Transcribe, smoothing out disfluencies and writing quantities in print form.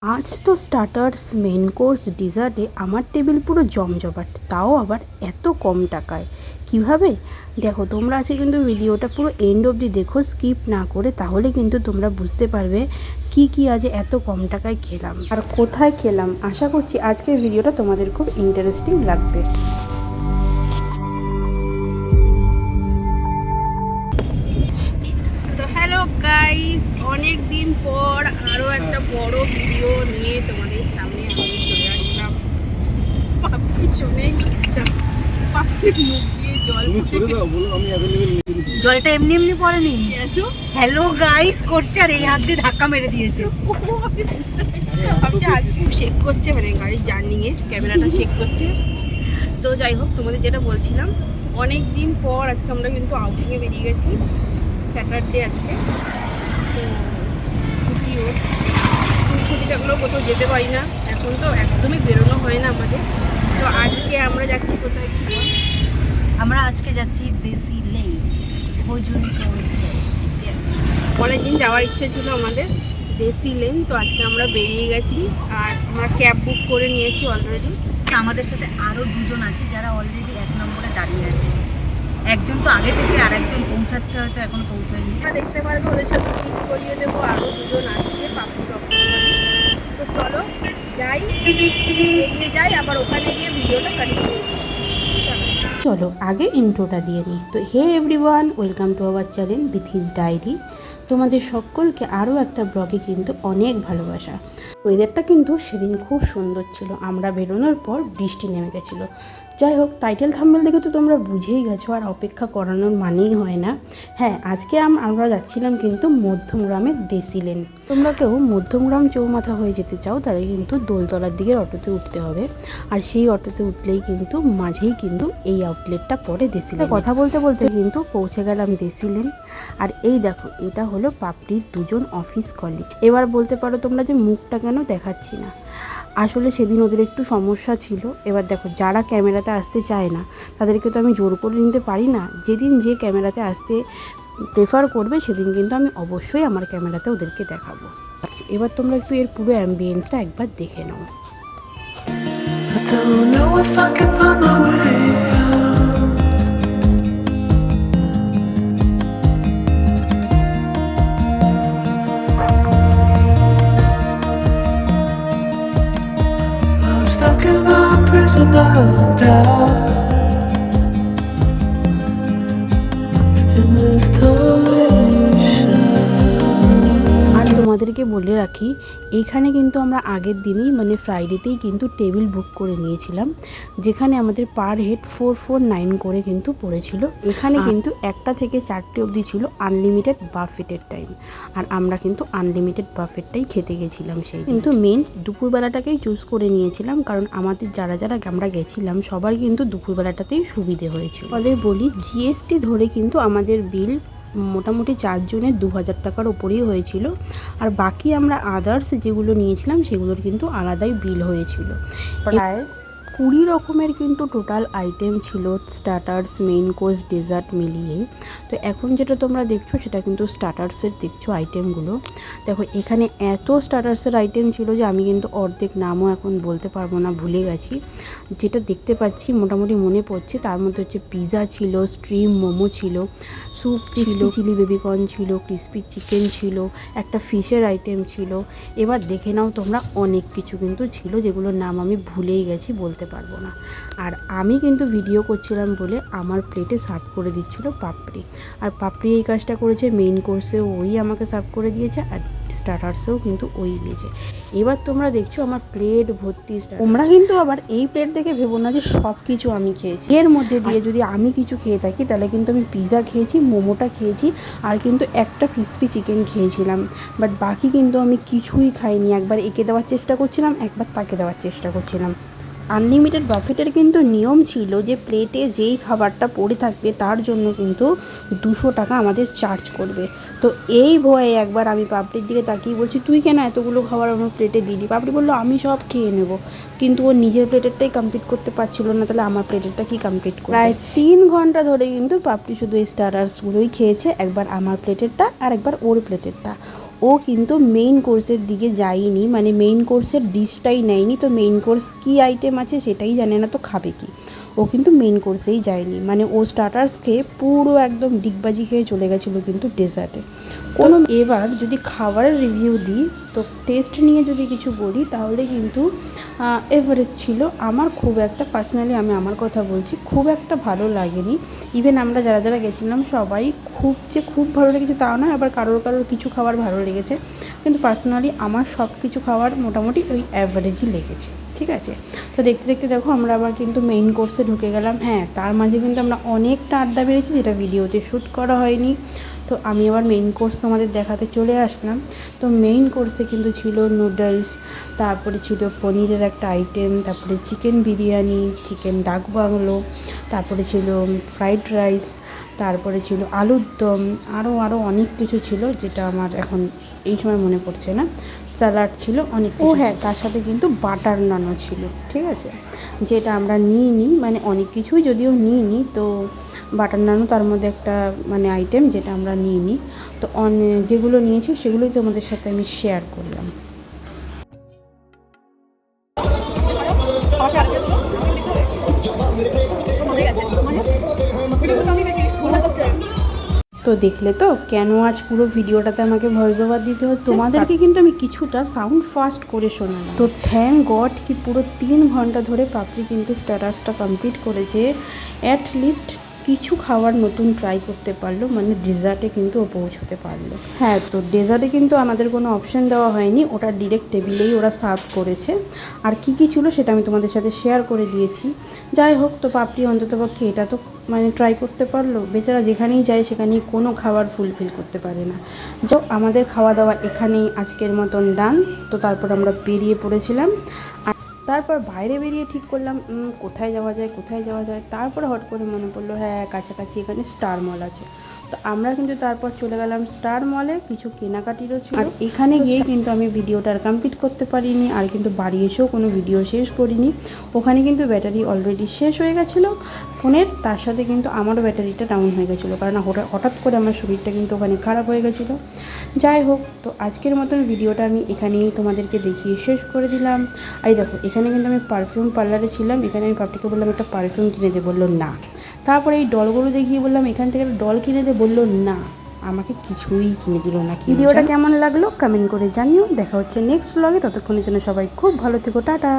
আজ তো starters, main course, ডিজার্টে আমার টেবিল পুরো জমজমাট, তাও আবার এত কম টাকায়। কিভাবে? দেখো, তোমরা আজকে কিন্তু ভিডিওটা পুরো এন্ড অবধি দেখো, স্কিপ না করে, তাহলে কিন্তু তোমরা বুঝতে পারবে কি কি আজ এত কম টাকায় খেলাম আর কোথায় খেলাম। আশা করছি আজকের ভিডিওটা তোমাদের খুব ইন্টারেস্টিং লাগবে। তো হ্যালো গাইস, অনেক দিন পর আরও একটা বড় ভিডিও নিয়ে তোমাদের সামনে আমি চলে আসলাম। পাপড়ি শুনে পাপড়ির মুখ দিয়ে জলটা এমনি এমনি পড়েনি। হ্যালো গাইস করছে আর এই হাত দিয়ে ধাক্কা মেরে দিয়েছে। ভাবছি আজ খুব শেক করছে, মানে গাড়ির জার্নিংয়ে ক্যামেরাটা শেক করছে। তো যাই হোক, তোমাদের যেটা বলছিলাম, অনেক দিন পর আজকে আমরা কিন্তু আউটিংয়ে বেরিয়ে গেছি। স্যাটারডে আজকে, তো ছুটিও, ছুটি থাকলেও কোথাও যেতে পারি না, এখন তো একদমই বেরোনো হয় না আমাদের। তো আজকে আমরা যাচ্ছি কোথায়? আমরা আজকে যাচ্ছি দেশি লেন, অনেকদিন যাওয়ার ইচ্ছে ছিল আমাদের দেশি লেন, তো আজকে আমরা বেরিয়ে গেছি। আর আমরা ক্যাব বুক করে নিয়েছি অলরেডি। আমাদের সাথে আরও দুজন আছে যারা অলরেডি 1 নম্বরে দাঁড়িয়ে আছে। একজন তো আগে থেকে, আর একজন পৌঁছাচ্ছে, হয়তো এখন পৌঁছায়নি। আমরা দেখতে পারবো, ওদের সাথে ঠিক করিয়ে দেবো। আরও দুজন আসছে পাপড়ি। তো চলো যাই, এগিয়ে যাই, আবার ওখানে গিয়ে ভিডিওটা কন্টিনিউ করছি। চলো আগে ইন্ট্রোটা দিয়ে নিই। তো hey everyone, welcome to our channel Bithi's diary. তোমাদের সকলকে আরও একটা ব্লগে কিন্তু অনেক ভালোবাসা। ওয়েদারটা কিন্তু সেদিন খুব সুন্দর ছিল। আমরা বেরোনোর পর বৃষ্টি নেমে গেছিলো। যাই হোক, টাইটেল থাম্বনেল দেখে তো তোমরা বুঝেই গেছো, আর অপেক্ষা করানোর মানেই হয় না। হ্যাঁ, আজকে আমরা যাচ্ছিলাম কিন্তু মধ্যমগ্রামের দেশি লেন। তোমরা কেউ মধ্যমগ্রাম চৌমাথা হয়ে যেতে চাও, তাহলে কিন্তু দোলতলার দিকের অটোতে উঠতে হবে। আর সেই অটোতে উঠলেই কিন্তু মাঝেই কিন্তু এই আউটলেটটা পড়ে দেশি লেন। কথা বলতে বলতে কিন্তু পৌঁছে গেলাম দেশি লেন। আর এই দেখো, এটা হলো পাপড়ির দুজন অফিস কলিগ। এবার বলতে পারো তোমরা যে মুখটা কেন দেখাচ্ছি না, আসলে সেদিন ওদের একটু সমস্যা ছিল। এবার দেখো, যারা ক্যামেরাতে আসতে চায় না তাদেরকে তো আমি জোর করে নিতে পারি না। যেদিন যে ক্যামেরাতে আসতে প্রেফার করবে সেদিন কিন্তু আমি অবশ্যই আমার ক্যামেরাতে ওদেরকে দেখাবো। এবার তোমরা একটু এর পুরো অ্যাম্বিয়েন্সটা একবার দেখে নাও। আর তোমাদেরকে বলে রাখি, এইখানে কিন্তু আমরা আগের দিনেই মানে ফ্রাইডেতেই কিন্তু টেবিল বুক করে নিয়েছিলাম, যেখানে আমাদের পার হেড 449 করে কিন্তু পড়েছিল। এখানে কিন্তু 1টা থেকে 4টে অবধি ছিল আনলিমিটেড বাফেটের টাইম। আর আমরা কিন্তু আনলিমিটেড বাফেটটাই খেতে গেছিলাম। সেই কিন্তু মেন দুপুরবেলাটাকেই চুজ করে নিয়েছিলাম, কারণ আমাদের যারা যারা আমরা গেছিলাম সবাই কিন্তু দুপুরবেলাটাতেই সুবিধে হয়েছিল। আমাদের বলি, জিএসটি ধরে কিন্তু আমাদের বিল মোটামুটি 4 জনের 2000 টাকার ওপরেই হয়েছিল। আর বাকি আমরা আদার্স যেগুলো নিয়েছিলাম সেগুলোর কিন্তু আলাদাই বিল হয়েছিল। প্রায় 20 রকমের কিন্তু টোটাল আইটেম ছিল, স্টার্টার্স, মেইন কোর্স, ডেজার্ট মিলিয়ে। তো এখন যেটা তোমরা দেখছো সেটা কিন্তু স্টার্টার্সের দেখছো আইটেমগুলো। দেখো, এখানে এত স্টার্টার্সের আইটেম ছিল যে আমি কিন্তু অর্ধেক নামও এখন বলতে পারবো না, ভুলে গেছি। যেটা দেখতে পাচ্ছি মোটামুটি মনে পড়ছে, তার মধ্যে হচ্ছে পিৎজা ছিল, স্ট্রিম মোমো ছিল, স্যুপ ছিল, চিলি বেবিকর্ন ছিল, ক্রিসপি চিকেন ছিল, একটা ফিশের আইটেম ছিল। এবার দেখে নাও তোমরা, অনেক কিছু কিন্তু ছিল যেগুলোর নাম আমি ভুলেই গেছি, বলতে পারবো না। আর আমি কিন্তু ভিডিও করছিলাম বলে আমার প্লেটে সার্ভ করে দিচ্ছিল পাপড়ি। আর পাপড়ি এই কাজটা করেছে, মেইন কোর্সেও ওই আমাকে সার্ভ করে দিয়েছে, আর স্টার্টার্সেও কিন্তু ওই দিয়েছে। এবার তোমরা দেখছো আমার প্লেট ভর্তি। তোমরা কিন্তু আবার এই প্লেট দেখে ভেবো না যে সব কিছু আমি খেয়েছি। এর মধ্যে দিয়ে যদি আমি কিছু খেয়ে থাকি তাহলে কিন্তু আমি পিৎজা খেয়েছি, মোমোটা খেয়েছি, আর কিন্তু একটা ক্রিসপি চিকেন খেয়েছিলাম। বাট বাকি কিন্তু আমি কিছুই খাইনি। একবার একে দেওয়ার চেষ্টা করছিলাম, একবার তাকে দেওয়ার চেষ্টা করছিলাম। আনলিমিটেড বাফেটের কিন্তু নিয়ম ছিল যে প্লেটে যেই খাবারটা পড়ে থাকবে তার জন্য কিন্তু 200 টাকা আমাদের চার্জ করবে। তো এই ভয়ে একবার আমি পাপড়ির দিকে তাকিয়ে বলছি, তুই কেন এতগুলো খাবার আমার প্লেটে দিলি? পাপড়ি বললো, আমি সব খেয়ে নেবো। কিন্তু ও নিজের প্লেটেরটাই কমপ্লিট করতে পারছিল না, তাহলে আমার প্লেটেরটা কি কমপ্লিট করবে? প্রায় 3 ঘন্টা ধরে কিন্তু পাপড়ি শুধু এই স্টার্টার্সগুলোই খেয়েছে, একবার আমার প্লেটেরটা আর একবার ওর প্লেটেরটা। ও কিন্তু মেইন কোর্সের দিকে যায়নি, মানে মেইন কোর্সের ডিশটাই নেয়নি। তো মেইন কোর্স কী আইটেম আছে সেটাই জানে না, তো খাবে কি। ও কিন্তু মেইন কোর্সেই যায়নি, মানে ও স্টার্টার্স খেয়ে পুরো একদম ডিগবাজি খেয়ে চলে গেছিলো কিন্তু ডেজার্টে কোনো। এবার যদি খাবারের রিভিউ দিই, তো টেস্ট নিয়ে যদি কিছু বলি তাহলে কিন্তু এভারেজ ছিল। আমার খুব একটা পার্সোনালি, আমি আমার কথা বলছি, খুব একটা ভালো লাগেনি। ইভেন আমরা যারা যারা গেছিলাম সবাই খুব ভালো লেগেছে তাও নয়, আবার কারোর কিছু খাবার ভালো লেগেছে, কিন্তু পার্সোনালি আমার সব কিছু খাবার মোটামুটি ওই অ্যাভারেজই লেগেছে, ঠিক আছে। তো দেখতে দেখতে দেখো আমরা আবার কিন্তু মেইন কোর্সে ঢুকে গেলাম। হ্যাঁ, তার মাঝে কিন্তু আমরা অনেকটা আড্ডা বেড়েছি, যেটা ভিডিওতে শ্যুট করা হয়নি। তো আমি আবার মেইন কোর্স তোমাদের দেখাতে চলে আসলাম। তো মেইন কোর্সে কিন্তু ছিল নুডলস, তারপরে ছিল পনিরের একটা আইটেম, তারপরে চিকেন বিরিয়ানি, চিকেন ডাক বাংলো, তারপরে ছিল ফ্রাইড রাইস, তারপরে ছিল আলুর দম, আরও অনেক কিছু ছিল যেটা আমার এখন এই সময় মনে পড়ছে না। স্যালাড ছিল, অনেক কিছু। হ্যাঁ, তার সাথে কিন্তু বাটার নানও ছিল, ঠিক আছে, যেটা আমরা নিইনি, মানে অনেক কিছুই যদিও নিইনি, তো বাটার নানও তার মধ্যে একটা মানে আইটেম যেটা আমরা নিইনি। তো যেগুলো নিয়েছি সেগুলোই তোমাদের সাথে আমি শেয়ার করলাম। তো দেখলে তো কেন আজ পুরো ভিডিওটাতে আমাকে ভয়েস ওভার দিতে হচ্ছে। তোমাদেরকে কিন্তু আমি কিছুটা সাউন্ড ফাস্ট করে শোনালাম। তো থ্যাঙ্ক গড কি পুরো 3 ঘন্টা ধরে পাপড়ি কিন্তু স্ট্যাটাসটা কমপ্লিট করেছে। অ্যাটলিস্ট কিছু খাবার নতুন ট্রাই করতে পারলো, মানে ডেজার্টে কিন্তু ও পৌঁছতে পারলো। হ্যাঁ, তো ডেজার্টে কিন্তু আমাদের কোনো অপশান দেওয়া হয়নি, ওটা ডিরেক্ট টেবিলেই ওরা সার্ভ করেছে। আর কী কী ছিল সেটা আমি তোমাদের সাথে শেয়ার করে দিয়েছি। যাই হোক, তো পাপড়ি অন্ততপক্ষে এটা তো মানে ট্রাই করতে পারলো। বেচারা যেখানেই যায় সেখানেই কোনো খাবার ফুলফিল করতে পারে না। যাও, আমাদের খাওয়া দাওয়া এখানেই আজকের মতন ডান। তো তারপর আমরা বেরিয়ে পড়েছিলাম। আর তারপর বাইরে বেরিয়ে ঠিক করলাম কোথায় যাওয়া যায়। তারপরে হট করে মনে পড়লো হ্যাঁ, কাছাকাছি এখানে স্টার মল আছে। তো আমরা কিন্তু তারপর চলে গেলাম স্টার মলে, কিছু কেনাকাটিরও ছিল। আর এখানে গিয়ে কিন্তু আমি ভিডিওটা আর কমপ্লিট করতে পারিনি, আর কিন্তু বাড়ি এসেও কোনো ভিডিও শেষ করিনি। ওখানে কিন্তু ব্যাটারি অলরেডি শেষ হয়ে গেছিলো ফোনের, তার সাথে কিন্তু আমারও ব্যাটারিটা ডাউন হয়ে গেছিলো, কারণ হঠাৎ করে আমার শরীরটা কিন্তু ওখানে খারাপ হয়ে গেছিলো। যাই হোক, তো আজকের মতন ভিডিওটা আমি এখানেই তোমাদেরকে দেখিয়ে শেষ করে দিলাম। এই দেখো, এখানে কিন্তু আমি পারফিউম পার্লারে ছিলাম। এখানে আমি পাপড়িকে বললাম একটা পারফিউম কিনে দে, বললো না। তারপরে এই ডলগুলো দেখিয়ে বললাম এখান থেকে একটা ডল কিনে দে, বললো না, আমাকে কিছুই কিনে দিল না। ভিডিওটা কেমন লাগলো কমেন্ট করে জানিও। দেখা হচ্ছে নেক্সট ব্লগে, ততক্ষণের জন্য সবাই খুব ভালো থেকো, টাটা।